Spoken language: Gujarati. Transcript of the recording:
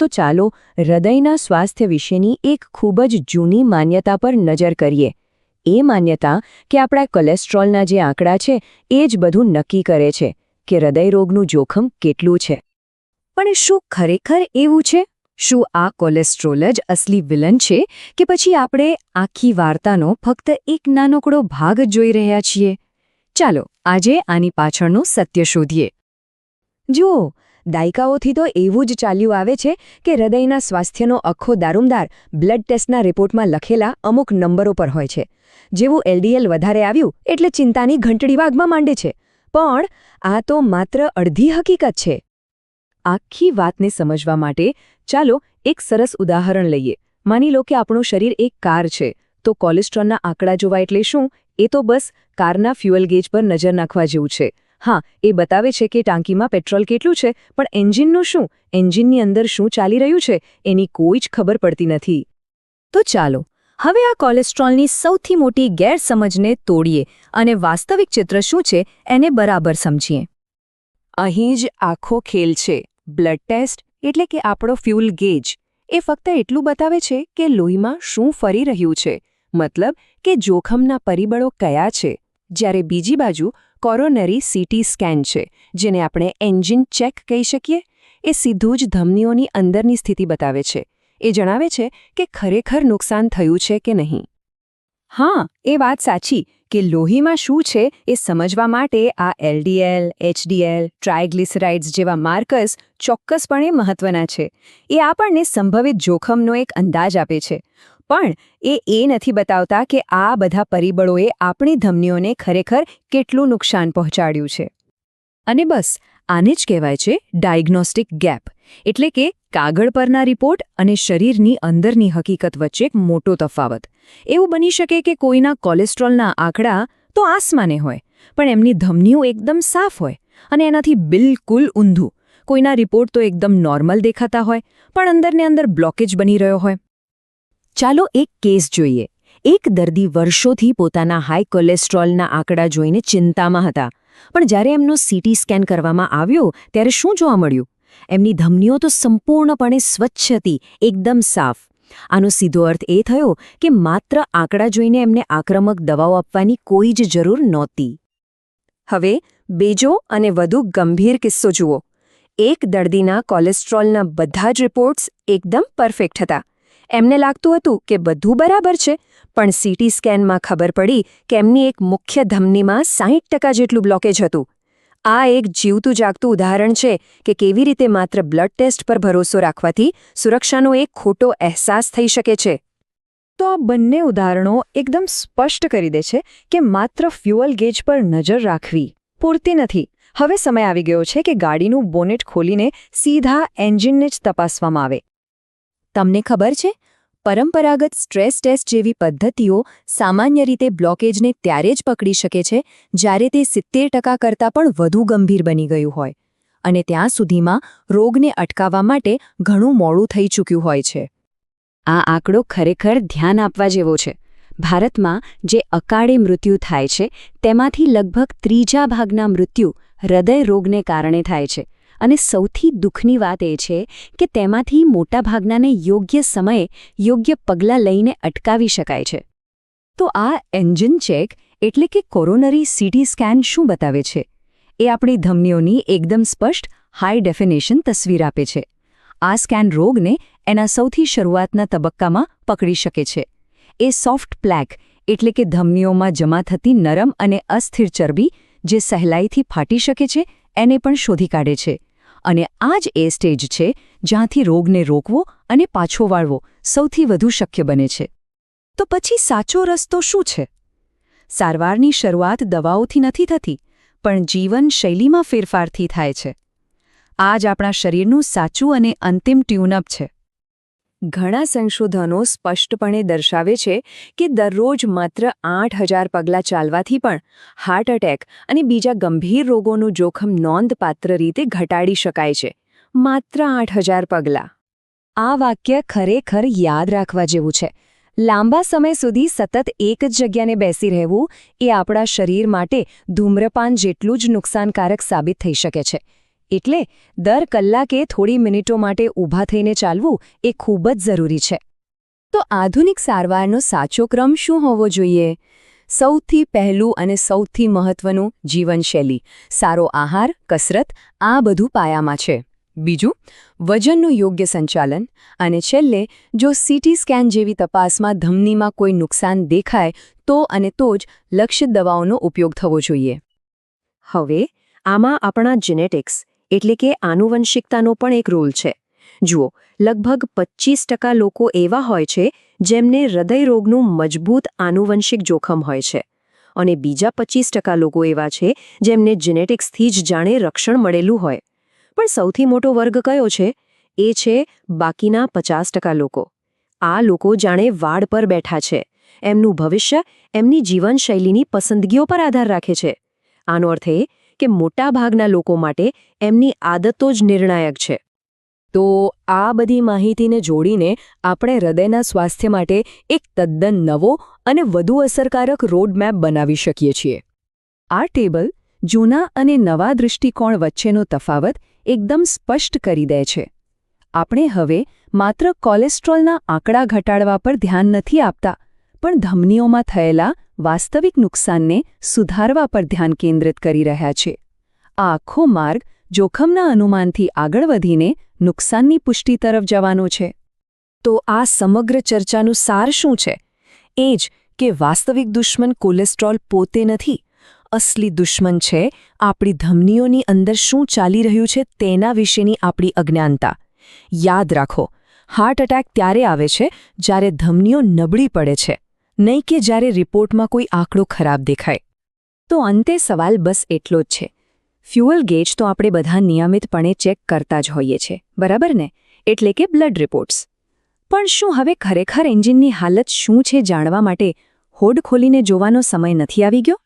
તો ચાલો હૃદયના સ્વાસ્થ્ય વિશેની એક ખૂબ જ જૂની માન્યતા પર નજર કરીએ. એ માન્યતા કે આપણા કોલેસ્ટ્રોલના જે આંકડા છે એ જ બધું નક્કી કરે છે કે હૃદયરોગનું જોખમ કેટલું છે. પણ શું ખરેખર એવું છે? શું આ કોલેસ્ટ્રોલ જ અસલી વિલન છે કે પછી આપણે આખી વાર્તાનો ફક્ત એક નાનકડો ભાગ જ જોઈ રહ્યા છીએ? ચાલો આજે આની પાછળનું સત્ય શોધીએ. જુઓ, દાયકાઓથી તો એવું જ ચાલ્યું આવે છે કે હૃદયના સ્વાસ્થ્યનો આખો દારૂમદાર બ્લડ ટેસ્ટના રિપોર્ટમાં લખેલા અમુક નંબરો પર હોય છે. જેવું LDL વધારે આવ્યું એટલે ચિંતાની ઘંટડી વાગવા માંડે છે. પણ આ તો માત્ર અડધી હકીકત છે. આખી વાતને સમજવા માટે ચાલો એક સરસ ઉદાહરણ લઈએ. માની લો કે આપણું શરીર એક કાર છે, તો કોલેસ્ટ્રોલના આંકડા જોવા એટલે શું? એ તો બસ કારના ફ્યુઅલ ગેજ પર નજર નાખવા જેવું છે. હા, એ બતાવે છે કે ટાંકીમાં પેટ્રોલ કેટલું છે, પણ એન્જિનનું શું? એન્જિનની અંદર શું ચાલી રહ્યું છે એની કોઈ જ ખબર પડતી નથી. તો ચાલો હવે આ કોલેસ્ટ્રોલની સૌથી મોટી ગેરસમજને તોડીએ અને વાસ્તવિક ચિત્ર શું છે એને બરાબર સમજીએ. અહીં જ આખો ખેલ છે. બ્લડ ટેસ્ટ એટલે કે આપણો ફ્યુઅલ ગેજ એ ફક્ત એટલું બતાવે છે કે લોહીમાં શું ફરી રહ્યું છે, મતલબ કે જોખમના પરિબળો કયા છે. જ્યારે બીજી બાજુ કોરોનરી CT સ્કેન છે, જેને આપણે એન્જિન ચેક કહી શકીએ. એ સીધું જ ધમનીઓની અંદરની સ્થિતિ બતાવે છે. એ જણાવે છે કે ખરેખર નુકસાન થયું છે કે નહીં. હા, એ વાત સાચી કે લોહીમાં શું છે એ સમજવા માટે આ LDL, HDL, ટ્રાયગ્લિસરાઇડ્સ જેવા માર્કર્સ ચોક્કસપણે મહત્વના છે. એ આપણને સંભવિત જોખમનો એક અંદાજ આપે છે. પણ એ નથી બતાવતા કે આ બધા પરિબળોએ આપણી ધમનીઓને ખરેખર કેટલું નુકસાન પહોંચાડ્યું છે. અને બસ આને જ કહેવાય છે ડાયગ્નોસ્ટિક ગેપ, એટલે કે કાગળ પરના રિપોર્ટ અને શરીરની અંદરની હકીકત વચ્ચે એક મોટો તફાવત. એવું બની શકે કે કોઈના કોલેસ્ટ્રોલના આંકડા તો આસમાને હોય, પણ એમની ધમનીઓ એકદમ સાફ હોય અને એનાથી બિલકુલ ઊંધું. કોઈના રિપોર્ટ તો એકદમ નોર્મલ દેખાતા હોય, પણ અંદરને અંદર બ્લોકેજ બની રહ્યો હોય. ચાલો એક કેસ જોઈએ. એક દર્દી વર્ષોથી પોતાના હાઈ કોલેસ્ટ્રોલના આંકડા જોઈને ચિંતામાં હતા. પણ જ્યારે એમનો CT સ્કેન કરવામાં આવ્યો ત્યારે શું જોવા મળ્યું? એમની ધમનીઓ તો સંપૂર્ણપણે સ્વચ્છ હતી, એકદમ સાફ. આનો સીધો અર્થ એ થયો કે માત્ર આંકડા જોઈને એમને આક્રમક દવાઓ આપવાની કોઈ જ જરૂર નહોતી. હવે બીજો અને વધુ ગંભીર કિસ્સો જુઓ. એક દર્દીના કોલેસ્ટ્રોલના બધા જ રિપોર્ટ્સ એકદમ પરફેક્ટ હતા. એમને લાગતું હતું કે બધું બરાબર છે, પણ CT સ્કેનમાં ખબર પડી કે એમની એક મુખ્ય ધમનીમાં 60% જેટલું બ્લોકેજ હતું. આ એક જીવતું જાગતું ઉદાહરણ છે કે કેવી રીતે માત્ર બ્લડ ટેસ્ટ પર ભરોસો રાખવાથી સુરક્ષાનો એક ખોટો અહેસાસ થઈ શકે છે. તો આ બંને ઉદાહરણો એકદમ સ્પષ્ટ કરી દે છે કે માત્ર ફ્યુઅલ ગેજ પર નજર રાખવી પૂરતી નથી. હવે સમય આવી ગયો છે કે ગાડીનું બોનેટ ખોલીને સીધા એન્જિનને જ તપાસવામાં આવે. તમને ખબર છે, પરંપરાગત સ્ટ્રેસ ટેસ્ટ જેવી પદ્ધતિઓ સામાન્ય રીતે બ્લોકેજને ત્યારે જ પકડી શકે છે જ્યારે તે 70% કરતાં પણ વધુ ગંભીર બની ગયું હોય અને ત્યાં સુધીમાં રોગને અટકાવવા માટે ઘણું મોડું થઈ ચૂક્યું હોય છે. આ આંકડો ખરેખર ધ્યાન આપવા જેવો છે. ભારતમાં જે અકાળે મૃત્યુ થાય છે તેમાંથી લગભગ 3/4 મૃત્યુ હૃદય રોગને કારણે થાય છે. અને સૌથી દુઃખની વાત એ છે કે તેમાંથી મોટાભાગનાને યોગ્ય સમયે યોગ્ય પગલાં લઈને અટકાવી શકાય છે. તો આ એન્જિન ચેક એટલે કે કોરોનરી CT સ્કેન શું બતાવે છે? એ આપણી ધમનીઓની એકદમ સ્પષ્ટ હાઈ ડેફિનેશન તસવીર આપે છે. આ સ્કેન રોગને એના સૌથી શરૂઆતના તબક્કામાં પકડી શકે છે. એ સોફ્ટ પ્લેક એટલે કે ધમનીઓમાં જમા થતી નરમ અને અસ્થિર ચરબી જે સહેલાઈથી ફાટી શકે છે એને પણ શોધી કાઢે છે. અને આ જ એ સ્ટેજ છે જ્યાંથી રોગને રોકવો અને પાછો વાળવો સૌથી વધુ શક્ય બને છે. તો પછી સાચો રસ્તો શું છે? સારવારની શરૂઆત દવાઓથી નથી થતી, પણ જીવનશૈલીમાં ફેરફારથી થાય છે. આ જ આપણા શરીરનું સાચું અને અંતિમ ટ્યુનઅપ છે. ઘણા સંશોધનો સ્પષ્ટપણે દર્શાવે છે કે દરરોજ માત્ર 8000 પગલાં ચાલવાથી પણ હાર્ટ એટેક અને બીજા ગંભીર રોગોનું જોખમ નોંધપાત્ર રીતે ઘટાડી શકાય છે. માત્ર 8000 પગલાં. આ વાક્ય ખરેખર યાદ રાખવા જેવું છે. લાંબા સમય સુધી સતત એક જ જગ્યાને બેસી રહેવું એ આપણા શરીર માટે ધૂમ્રપાન જેટલું જ નુકસાનકારક સાબિત થઈ શકે છે. એટલે દર કલાકે થોડી મિનિટો માટે ઊભા થઈને ચાલવું એ ખૂબ જ જરૂરી છે. તો આધુનિક સારવારનો સાચો ક્રમ શું હોવો જોઈએ? સૌથી પહેલું અને સૌથી મહત્વનું જીવનશૈલી, સારો આહાર, કસરત, આ બધું પાયામાં છે. બીજું, વજનનું યોગ્ય સંચાલન, અને છેલ્લે જો સીટી સ્કેન જેવી તપાસમાં ધમનીમાં કોઈ નુકસાન દેખાય તો જ લક્ષિત દવાઓનો ઉપયોગ થવો જોઈએ. હવે આમાં આપણા જેનેટિક્સ એટલે કે આનુવંશિકતાનો પણ એક રોલ છે. જુઓ, લગભગ 25% લોકો એવા હોય છે જેમને હૃદયરોગનું મજબૂત આનુવંશિક જોખમ હોય છે, અને બીજા 25% લોકો એવા છે જેમને જેનેટિક્સથી જ જાણે રક્ષણ મળેલું હોય. પણ સૌથી મોટો વર્ગ કયો છે? એ છે બાકીના 50% લોકો. આ લોકો જાણે વાડ પર બેઠા છે. એમનું ભવિષ્ય એમની જીવનશૈલીની પસંદગીઓ પર આધાર રાખે છે. આનો અર્થ એ કે મોટાભાગના લોકો માટે એમની આદતો જ નિર્ણાયક છે. તો આ બધી માહિતીને જોડીને આપણે હૃદયના સ્વાસ્થ્ય માટે એક તદ્દન નવો અને વધુ અસરકારક રોડમેપ બનાવી શકીએ છીએ. આ ટેબલ જૂના અને નવા દૃષ્ટિકોણ વચ્ચેનો તફાવત એકદમ સ્પષ્ટ કરી દે છે. આપણે હવે માત્ર કોલેસ્ટ્રોલના આંકડા ઘટાડવા પર ધ્યાન નથી આપતા, પણ ધમનીઓમાં થયેલા વાસ્તવિક નુકસાનને સુધારવા પર ધ્યાન કેન્દ્રિત કરી રહ્યા છે. આ આખો માર્ગ જોખમના અનુમાનથી આગળ વધીને નુકસાનની પુષ્ટિ તરફ જવાનો છે. તો આ સમગ્ર ચર્ચાનું સાર શું છે? એ જ કે વાસ્તવિક દુશ્મન કોલેસ્ટ્રોલ પોતે નથી. અસલી દુશ્મન છે આપણી ધમનીઓની અંદર શું ચાલી રહ્યું છે તેના વિશેની આપણી અજ્ઞાનતા. યાદ રાખો, હાર્ટ એટેક ત્યારે આવે છે જ્યારે ધમનીઓ નબળી પડે છે, નહીં કે જ્યારે રિપોર્ટમાં કોઈ આંકડો ખરાબ દેખાય. તો અંતે સવાલ બસ એટલો જ છે. ફ્યુઅલ ગેજ તો આપણે બધા નિયમિતપણે ચેક કરતા જ હોઈએ છીએ, બરાબર ને? એટલે કે બ્લડ રિપોર્ટ્સ. પણ શું હવે ખરેખર એન્જિનની હાલત શું છે જાણવા માટે હોડ ખોલીને જોવાનો સમય નથી આવી ગયો?